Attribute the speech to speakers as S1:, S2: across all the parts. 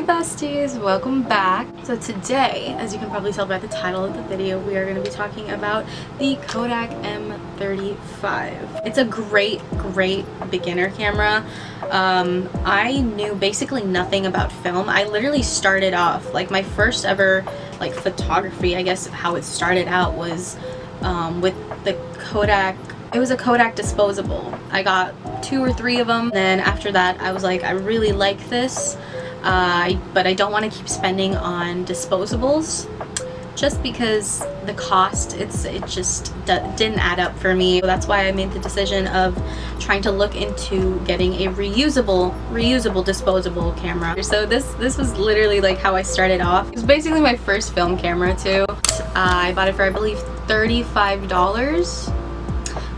S1: besties, welcome back. So today, as you can probably tell by the title of the video, we are going to be talking about the KODAK M35. It's a great beginner camera. I knew basically nothing about film. I literally started off, like my first ever like photography, I guess how it started out was with the KODAK. It was a KODAK disposable. I got 2 or 3 of them. Then after that, I was like, I really like this, but I don't want to keep spending on disposables, just because the cost, it just didn't add up for me. So that's why I made the decision of trying to look into getting a reusable disposable camera. So this was literally like how I started off. It was basically my first film camera too. I bought it for, I believe, $35.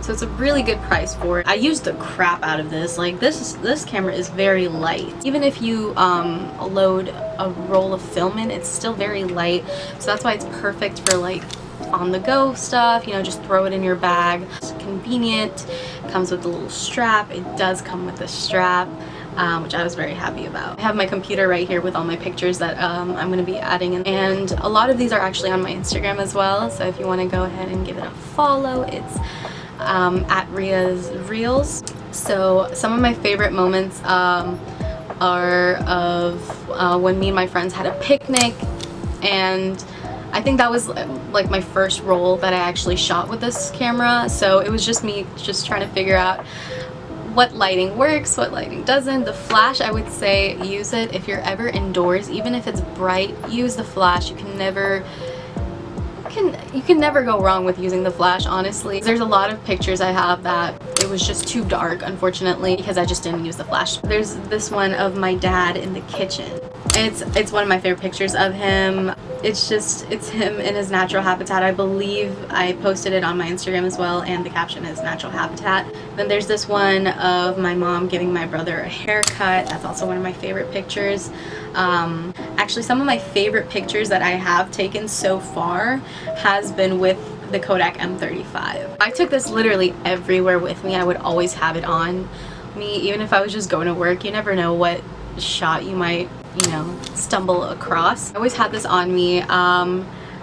S1: So it's a really good price for it. I used the crap out of this. Like this camera is very light. Even if you load a roll of film in, it's still very light. So that's why it's perfect for like on the go stuff, you know, just throw it in your bag. It's convenient. It comes with a little strap. It does come with a strap, which I was very happy about. I have my computer right here with all my pictures that I'm going to be adding in. And a lot of these are actually on my Instagram as well. So if you want to go ahead and give it a follow, it's at Ria's Reels. So some of my favorite moments are of when me and my friends had a picnic, and I think that was like my first roll that I actually shot with this camera. So it was just me just trying to figure out what lighting works, what lighting doesn't. The flash, I would say use it if you're ever indoors. Even if it's bright, use the flash. You can never go wrong with using the flash, honestly. There's a lot of pictures I have that it was just too dark, unfortunately, because I just didn't use the flash. There's this one of my dad in the kitchen. It's one of my favorite pictures of him. It's him in his natural habitat. I believe I posted it on my Instagram as well, and the caption is natural habitat. Then there's this one of my mom giving my brother a haircut. That's also one of my favorite pictures. Actually, some of my favorite pictures that I have taken so far has been with the KODAK M35. I took this literally everywhere with me. I would always have it on me, even if I was just going to work. You never know what shot you might, you know, stumble across. I always had this on me,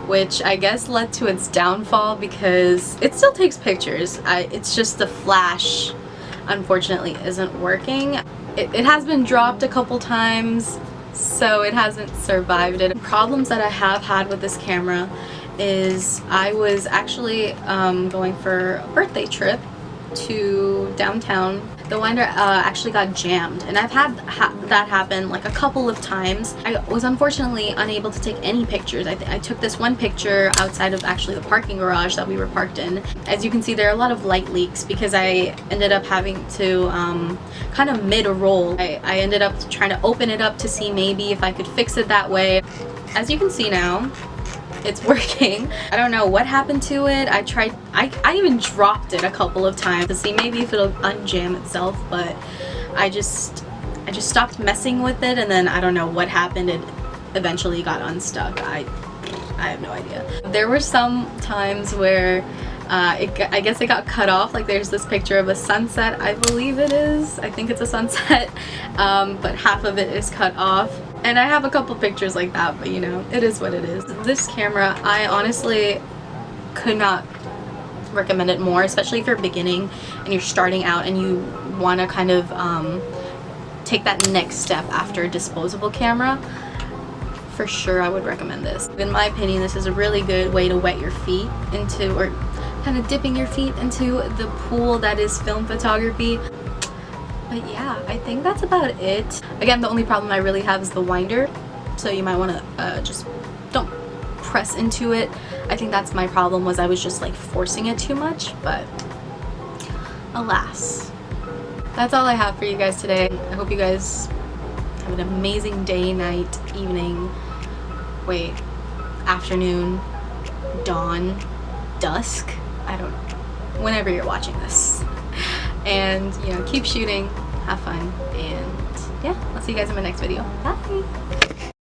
S1: which I guess led to its downfall because it still takes pictures. It's just the flash, unfortunately, isn't working. It has been dropped a couple times, so it hasn't survived it. Problems that I have had with this camera is I was actually going for a birthday trip to downtown. The winder actually got jammed, and I've had that happen like a couple of times. I was unfortunately unable to take any pictures. I took this one picture outside of actually the parking garage that we were parked in. As you can see, there are a lot of light leaks because I ended up having to kind of mid-roll. I ended up trying to open it up to see maybe if I could fix it that way. As you can see now, it's working. I don't know what happened to it. I even dropped it a couple of times to see maybe if it'll unjam itself, but I just stopped messing with it, and then I don't know what happened. It eventually got unstuck. I have no idea. There were some times where I guess it got cut off. Like there's this picture of a sunset, I believe it is. I think it's a sunset, but half of it is cut off. And I have a couple pictures like that, but you know, it is what it is. This camera, I honestly could not recommend it more, especially if you're beginning and you're starting out and you want to kind of take that next step after a disposable camera. For sure, I would recommend this. In my opinion, this is a really good way to wet your feet into, or kind of dipping your feet into the pool that is film photography. But yeah, I think that's about it. Again, the only problem I really have is the winder, so you might want to just don't press into it. I think that's my problem, was I was just like forcing it too much, but alas. That's all I have for you guys today. I hope you guys have an amazing day, night, evening, afternoon, dawn, dusk, I don't know, whenever you're watching this. And, you know, keep shooting, have fun, and yeah, I'll see you guys in my next video. Bye!